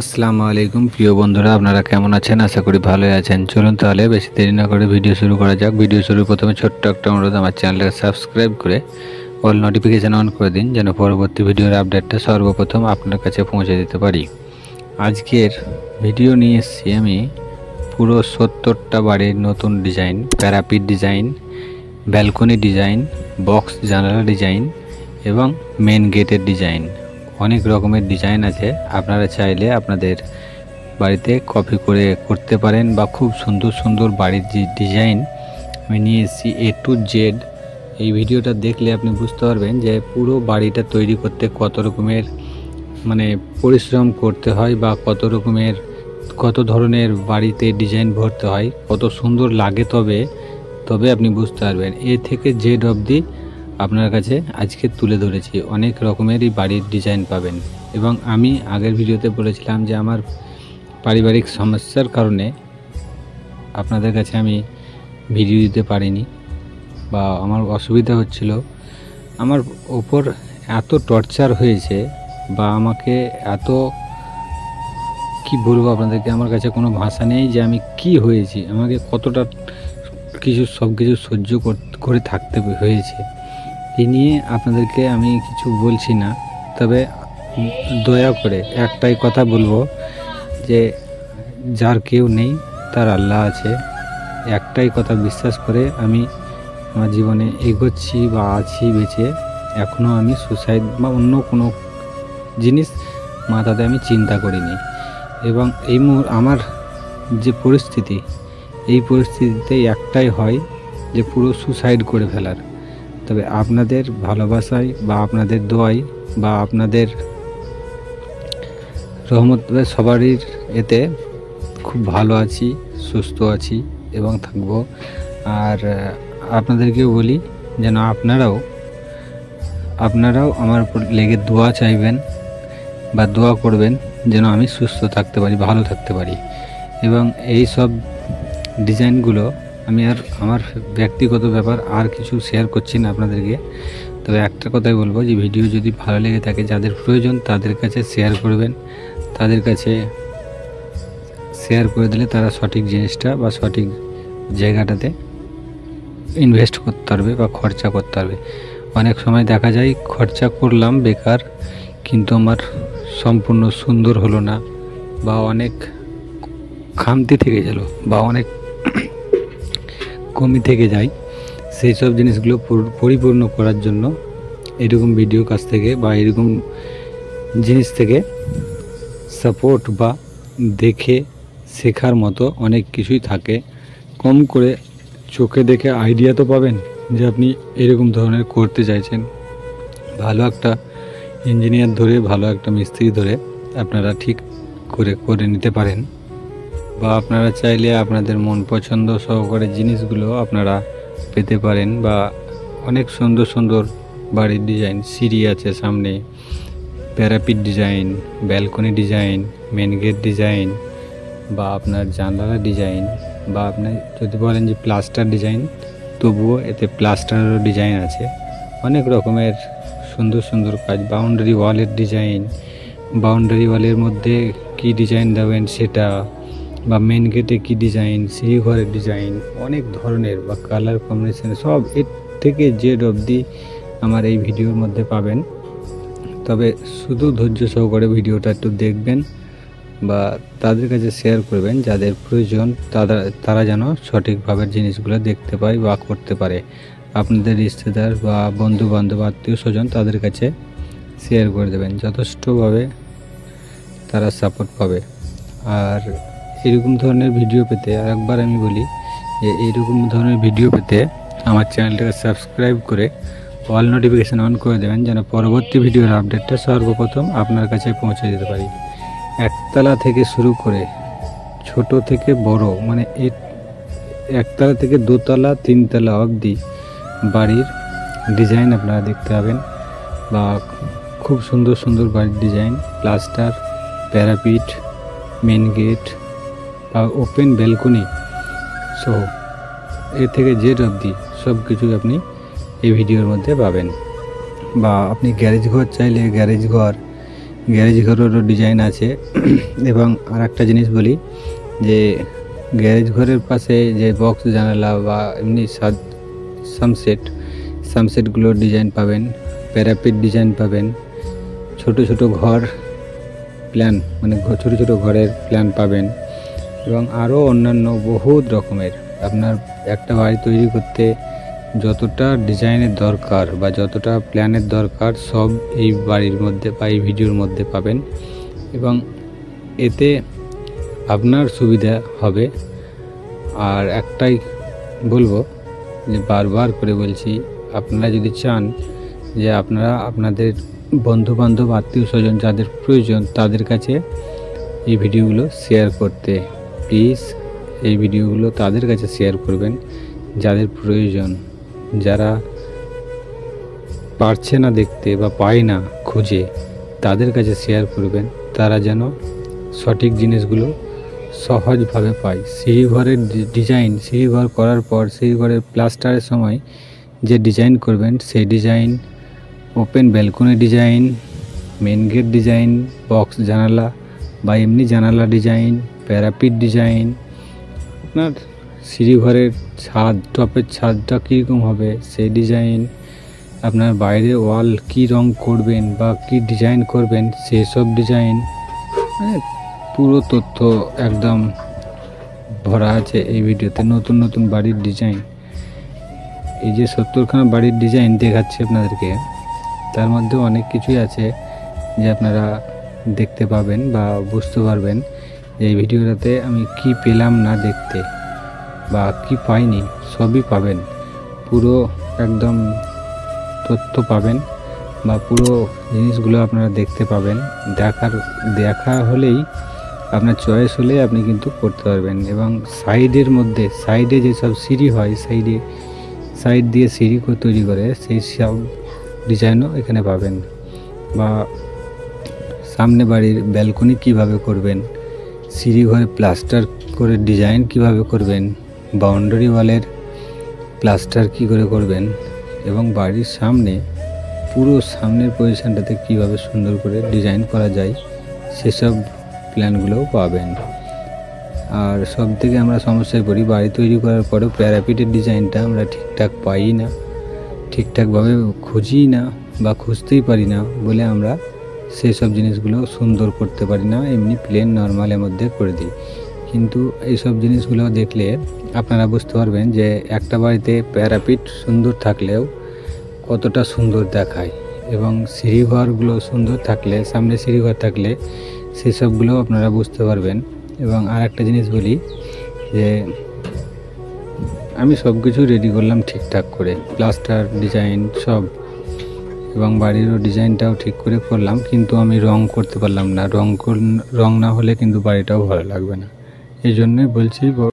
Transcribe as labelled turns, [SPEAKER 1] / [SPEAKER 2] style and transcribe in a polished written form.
[SPEAKER 1] আসসালামু আলাইকুম প্রিয় বন্ধুরা, আপনারা কেমন আছেন? আশা করি ভালোই আছেন। চলুন তাহলে বেশি দেরি না করে ভিডিও শুরু করা যাক। ভিডিও শুরুর প্রথমে ছোট্ট একটা অনুরোধ, আমার চ্যানেলটাকে সাবস্ক্রাইব করে অল নোটিফিকেশান অন করে দিন, যেন পরবর্তী ভিডিওর আপডেটটা সর্বপ্রথম আপনার কাছে পৌঁছে দিতে পারি। আজকের ভিডিও নিয়ে এসেছি আমি পুরো 70টা বাড়ির নতুন design, parapet design, balcony design, box জানালা ডিজাইন এবং মেন গেটের ডিজাইন। অনেক রকমের ডিজাইন আছে, আপনারা চাইলে আপনাদের বাড়িতে কপি করে করতে পারেন বা খুব সুন্দর সুন্দর বাড়ির যে ডিজাইন আমি নিয়ে এসেছি A to Z। এই ভিডিওটা দেখলে আপনি বুঝতে পারবেন যে পুরো বাড়িটা তৈরি করতে কত রকমের পরিশ্রম করতে হয় বা কত ধরনের বাড়িতে ডিজাইন ভরতে হয়, কত সুন্দর লাগে, তবে আপনি বুঝতে পারবেন। এ থেকে জেড অবধি আপনার কাছে আজকে তুলে ধরেছি। অনেক রকমেরই বাড়ির ডিজাইন পাবেন। এবং আমি আগের ভিডিওতে বলেছিলাম যে আমার পারিবারিক সমস্যার কারণে আপনাদের কাছে আমি ভিডিও দিতে পারিনি বা আমার অসুবিধা হচ্ছিল। আমার ওপর এত টর্চার হয়েছে বা আমাকে এত কি বলবো আপনাদেরকে, আমার কাছে কোনো ভাষা নেই যে আমি কি হয়েছি, আমাকে কতটা সব কিছু সহ্য করে থাকতে হয়েছে। এই নিয়ে আপনাদেরকে আমি কিছু বলছি না, তবে দয়া করে একটাই কথা বলবো যে যার কেউ নেই তার আল্লাহ আছে। একটাই কথা বিশ্বাস করে আমি আমার জীবনে এগোচ্ছি বা আছি বেঁচে। এখনও আমি সুসাইড বা অন্য কোনো জিনিস মাথাতে আমি চিন্তা করিনি। এবং আমার যে পরিস্থিতি, এই পরিস্থিতিতে একটাই হয় যে পুরো সুসাইড করে ফেলার। তবে আপনাদের ভালোবাসায় বা আপনাদের দোয়ায় বা আপনাদের রহমত সবারই এতে খুব ভালো আছি, সুস্থ আছি এবং থাকবো। আর আপনাদেরকেও বলি যেন আপনারাও আমার উপর লেগে দোয়া চাইবেন বা দোয়া করবেন যেন আমি সুস্থ থাকতে পারি, ভালো থাকতে পারি। এবং এই সব ডিজাইনগুলো আমি আমার ব্যক্তিগত ব্যাপার আর কিছু শেয়ার করছি না আপনাদেরকে। তবে একটা কথাই বলবো যে ভিডিও যদি ভালো লেগে থাকে, যাদের প্রয়োজন তাদের কাছে শেয়ার করবেন। তাদের কাছে শেয়ার করে দিলে তারা সঠিক জিনিসটা বা সঠিক জায়গাটাতে ইনভেস্ট করতে পারবে বা খরচা করতে পারবে। অনেক সময় দেখা যায় খরচা করলাম বেকার, কিন্তু আমার সম্পূর্ণ সুন্দর হলো না বা অনেক খামতি থেকে গেল বা অনেক কমই থেকে যায়। সেই সব জিনিসগুলো পরিপূর্ণ করার জন্য এরকম ভিডিও কাছ থেকে বা এরকম জিনিস থেকে সাপোর্ট বা দেখে শেখার মতো অনেক কিছুই থাকে। কম করে চোখে দেখে আইডিয়া তো পাবেন যে আপনি এরকম ধরনের করতে চাইছেন। ভালো একটা ইঞ্জিনিয়ার ধরে, ভালো একটা মিস্ত্রি ধরে আপনারা ঠিক করে নিতে পারেন। বা আপনারা চাইলে আপনাদের মন পছন্দ সহকারে জিনিসগুলো আপনারা পেতে পারেন। বা অনেক সুন্দর সুন্দর বাড়ির ডিজাইন, সিঁড়ি আছে সামনে, parapet design, balcony design, main gate design বা আপনার জানালা ডিজাইন, বা আপনার যদি বলেন যে প্লাস্টার ডিজাইন, তবুও এতে প্লাস্টারেরও ডিজাইন আছে। অনেক রকমের সুন্দর সুন্দর কাজ, বাউন্ডারি ওয়ালের ডিজাইন, বাউন্ডারি ওয়ালের মধ্যে কি ডিজাইন দেবেন সেটা, বা মেন গেটে কী ডিজাইন, সিঁড়িঘরের ডিজাইন, অনেক ধরনের বা কালার কম্বিনেশন সব এর থেকে জেড অবধি আমার এই ভিডিওর মধ্যে পাবেন। তবে শুধু ধৈর্য সহকারে ভিডিওটা একটু দেখবেন বা তাদের কাছে শেয়ার করবেন যাদের প্রয়োজন, তারা যেন সঠিকভাবে জিনিসগুলো দেখতে পায় বা করতে পারে। আপনাদের রিশতেদার বা বন্ধু বান্ধব, আত্মীয় স্বজন, তাদের কাছে শেয়ার করে দেবেন, যথেষ্টভাবে তারা সাপোর্ট পাবে। আর এরকম ধরনের ভিডিও পেতে আরেকবার আমি বলি যে এইরকম ধরনের ভিডিও পেতে আমার চ্যানেলটাকে সাবস্ক্রাইব করে অল নোটিফিকেশান অন করে দেবেন, যেন পরবর্তী ভিডিওর আপডেটটা সর্বপ্রথম আপনার কাছে পৌঁছে দিতে পারি। একতলা থেকে শুরু করে ছোট থেকে বড়, একতলা থেকে দোতলা, তিনতলা অবধি বাড়ির ডিজাইন আপনারা দেখতে পাবেন। বা খুব সুন্দর সুন্দর বাড়ির design, plaster, parapet, main gate বা ওপেন ব্যালকনি সহ এ থেকে জেড অবধি সব কিছুই আপনি এই ভিডিওর মধ্যে পাবেন। বা আপনি গ্যারেজ ঘর চাইলে গ্যারেজ ঘর, গ্যারেজ ঘরেরও ডিজাইন আছে। এবং আর একটা জিনিস বলি যে গ্যারেজ ঘরের পাশে যে বক্স জানালা বা এমনি সানসেটগুলোর ডিজাইন পাবেন, প্যারাপিট ডিজাইন পাবেন, ছোট ছোট ঘর প্ল্যান মানে ছোট ছোট ঘরের প্ল্যান পাবেন এবং আরও অন্যান্য বহুত রকমের। আপনার একটা বাড়ি তৈরি করতে যতটা ডিজাইনের দরকার বা যতটা প্ল্যানের দরকার সব এই বাড়ির মধ্যে বা এই ভিডিওর মধ্যে পাবেন এবং এতে আপনার সুবিধা হবে। আর একটাই বলবো যে বারবার করে বলছি, আপনারা যদি চান যে আপনারা আপনাদের বন্ধুবান্ধব আত্মীয় স্বজন যাদের প্রয়োজন তাদের কাছে এই ভিডিওগুলো শেয়ার করতে, প্লিজ এই ভিডিওগুলো তাদের কাছে শেয়ার করবেন যাদের প্রয়োজন, যারা পারছে না দেখতে বা পায় না খুঁজে, তাদের কাছে শেয়ার করবেন, তারা যেন সঠিক জিনিসগুলো সহজভাবে পায়। সিঁড়ি ঘরের ডিজাইন, সিঁড়ি ঘর করার পর সিঁড়ি ঘরের প্লাস্টারের সময় যে ডিজাইন করবেন সেই design, open balcony design, main gate design, box জানালা বা এমনি জানালা ডিজাইন, প্যারাপিট ডিজাইন, আপনার সিঁড়ি ঘরের ছাদ, টপের ছাদটা কীরকম হবে সেই ডিজাইন, আপনার বাইরে ওয়াল কী রং করবেন বা কী ডিজাইন করবেন সেসব ডিজাইন, মানে পুরো তথ্য একদম ভরা আছে এই ভিডিওতে। নতুন নতুন বাড়ির ডিজাইন, এই যে 70খানা বাড়ির ডিজাইন দেখাচ্ছি আপনাদেরকে, তার মধ্যে অনেক কিছুই আছে যে আপনারা দেখতে পাবেন বা বুঝতে পারবেন যে এই ভিডিওটাতে আমি কি পেলাম না দেখতে বা কি পাইনি, সবই পাবেন। পুরো একদম তথ্য পাবেন বা পুরো জিনিসগুলো আপনারা দেখতে পাবেন। দেখা হলেই আপনার চয়েস হলে আপনি কিন্তু করতে পারবেন। এবং সাইডের মধ্যে, সাইডে যেসব সিঁড়ি হয়, সাইড দিয়ে সিঁড়ি তৈরি করে সেই সব ডিজাইনও এখানে পাবেন। বা সামনে বাড়ির ব্যালকনি কিভাবে করবেন, সিঁড়ি ঘরে প্লাস্টার করে ডিজাইন কিভাবে করবেন, বাউন্ডারি ওয়ালের প্লাস্টার কি করে করবেন এবং বাড়ির সামনে পুরো সামনের পজিশনটাতে কিভাবে সুন্দর করে ডিজাইন করা যায় সেসব প্ল্যানগুলোও পাবেন। আর সব থেকে আমরা সমস্যায় পড়ি, বাড়ি তৈরি করার পরেও প্যারাপিটের ডিজাইনটা আমরা ঠিকঠাক পাই না, ঠিকঠাকভাবে খুঁজি না বা খুঁজতেই পারি না বলে আমরা সেই সব জিনিসগুলো সুন্দর করতে পারি না, এমনি প্লেন নর্মালের মধ্যে করে দিই। কিন্তু এইসব জিনিসগুলো দেখলে আপনারা বুঝতে পারবেন যে একটা বাড়িতে প্যারাপিট সুন্দর থাকলেও কতটা সুন্দর দেখায় এবং সিঁড়িঘরগুলো সুন্দর থাকলে, সামনে সিঁড়িঘর থাকলে সেসবগুলো আপনারা বুঝতে পারবেন। এবং আর একটা জিনিস বলি যে আমি সব কিছু রেডি করলাম ঠিকঠাক করে, প্লাস্টার ডিজাইন সব, এবং বাড়িরও ডিজাইনটাও ঠিক করে করলাম, কিন্তু আমি রং করতে পারলাম না। রং না হলে কিন্তু বাড়িটাও ভালো লাগবে না। এই জন্যই বলছি